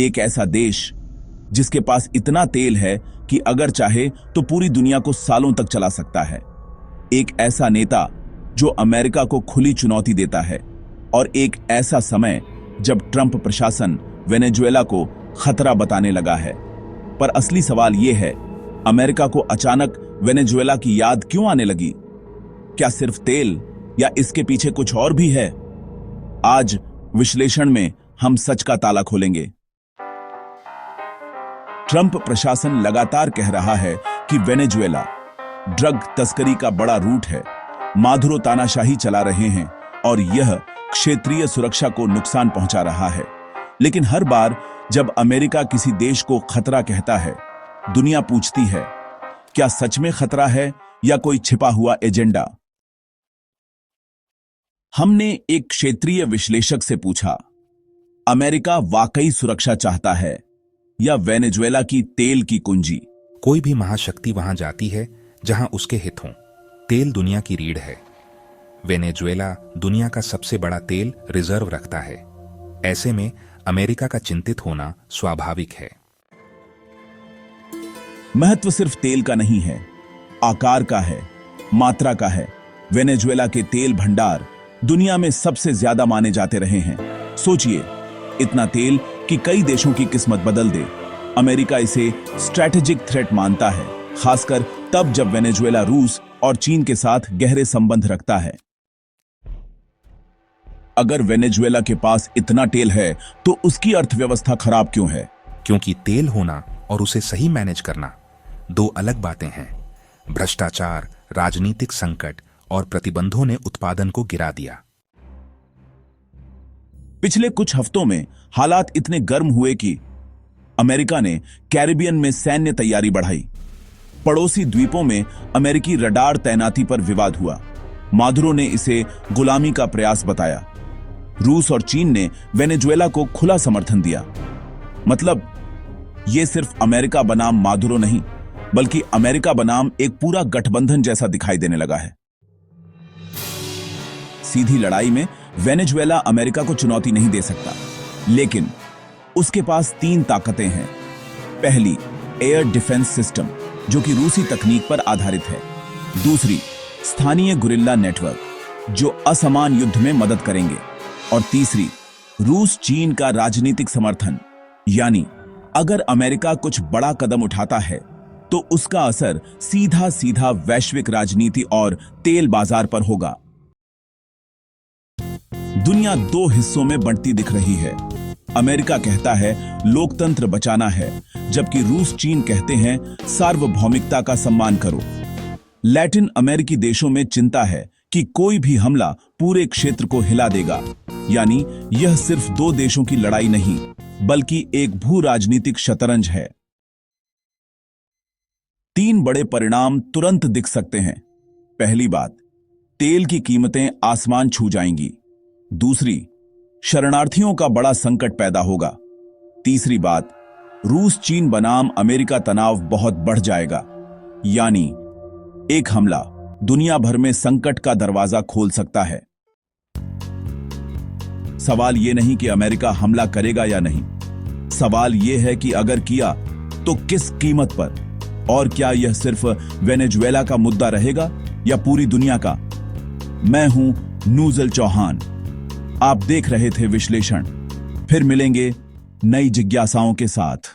एक ऐसा देश जिसके पास इतना तेल है कि अगर चाहे तो पूरी दुनिया को सालों तक चला सकता है। एक ऐसा नेता जो अमेरिका को खुली चुनौती देता है, और एक ऐसा समय जब ट्रंप प्रशासन वेनेजुएला को खतरा बताने लगा है। पर असली सवाल यह है, अमेरिका को अचानक वेनेजुएला की याद क्यों आने लगी? क्या सिर्फ तेल, या इसके पीछे कुछ और भी है? आज विश्लेषण में हम सच का ताला खोलेंगे। ट्रंप प्रशासन लगातार कह रहा है कि वेनेजुएला ड्रग तस्करी का बड़ा रूट है, माधुरो तानाशाही चला रहे हैं और यह क्षेत्रीय सुरक्षा को नुकसान पहुंचा रहा है। लेकिन हर बार जब अमेरिका किसी देश को खतरा कहता है, दुनिया पूछती है, क्या सच में खतरा है या कोई छिपा हुआ एजेंडा? हमने एक क्षेत्रीय विश्लेषक से पूछा, अमेरिका वाकई सुरक्षा चाहता है या वेनेजुएला की तेल की कुंजी? कोई भी महाशक्ति वहां जाती है जहां उसके हित हों। तेल दुनिया की रीढ़ है। वेनेजुएला दुनिया का सबसे बड़ा तेल रिजर्व रखता है। ऐसे में अमेरिका का चिंतित होना स्वाभाविक है। महत्व सिर्फ तेल का नहीं है, आकार का है, मात्रा का है। वेनेजुएला के तेल भंडार दुनिया में सबसे ज्यादा माने जाते रहे हैं। सोचिए, इतना तेल कि कई देशों की किस्मत बदल दे। अमेरिका इसे स्ट्रैटेजिक थ्रेट मानता है, खासकर तब जब वेनेजुएला रूस और चीन के साथ गहरे संबंध रखता है। अगर वेनेजुएला के पास इतना तेल है तो उसकी अर्थव्यवस्था खराब क्यों है? क्योंकि तेल होना और उसे सही मैनेज करना दो अलग बातें हैं। भ्रष्टाचार, राजनीतिक संकट और प्रतिबंधों ने उत्पादन को गिरा दिया। पिछले कुछ हफ्तों में हालात इतने गर्म हुए कि अमेरिका ने कैरिबियन में सैन्य तैयारी बढ़ाई। पड़ोसी द्वीपों में अमेरिकी रडार तैनाती पर विवाद हुआ। मादुरो ने इसे गुलामी का प्रयास बताया। रूस और चीन ने वेनेजुएला को खुला समर्थन दिया। मतलब, यह सिर्फ अमेरिका बनाम मादुरो नहीं, बल्कि अमेरिका बनाम एक पूरा गठबंधन जैसा दिखाई देने लगा है। सीधी लड़ाई में वेनेजुएला अमेरिका को चुनौती नहीं दे सकता, लेकिन उसके पास तीन ताकतें हैं। पहली, एयर डिफेंस सिस्टम, जो कि रूसी तकनीक पर आधारित है। दूसरी, स्थानीय गुरिल्ला नेटवर्क, जो असमान युद्ध में मदद करेंगे। और तीसरी, रूस चीन का राजनीतिक समर्थन, यानी अगर अमेरिका कुछ बड़ा कदम उठाता है तो उसका असर सीधा सीधा वैश्विक राजनीति और तेल बाजार पर होगा। दुनिया दो हिस्सों में बंटती दिख रही है। अमेरिका कहता है लोकतंत्र बचाना है, जबकि रूस चीन कहते हैं सार्वभौमिकता का सम्मान करो। लैटिन अमेरिकी देशों में चिंता है कि कोई भी हमला पूरे क्षेत्र को हिला देगा, यानी यह सिर्फ दो देशों की लड़ाई नहीं, बल्कि एक भू राजनीतिक शतरंज है। तीन बड़े परिणाम तुरंत दिख सकते हैं। पहली बात, तेल की कीमतें आसमान छू जाएंगी। दूसरी, शरणार्थियों का बड़ा संकट पैदा होगा। तीसरी बात, रूस चीन बनाम अमेरिका तनाव बहुत बढ़ जाएगा, यानी एक हमला दुनिया भर में संकट का दरवाजा खोल सकता है। सवाल यह नहीं कि अमेरिका हमला करेगा या नहीं, सवाल यह है कि अगर किया तो किस कीमत पर, और क्या यह सिर्फ वेनेजुएला का मुद्दा रहेगा या पूरी दुनिया का। मैं हूं नूजल चौहान, आप देख रहे थे विश्लेषण। फिर मिलेंगे नई जिज्ञासाओं के साथ।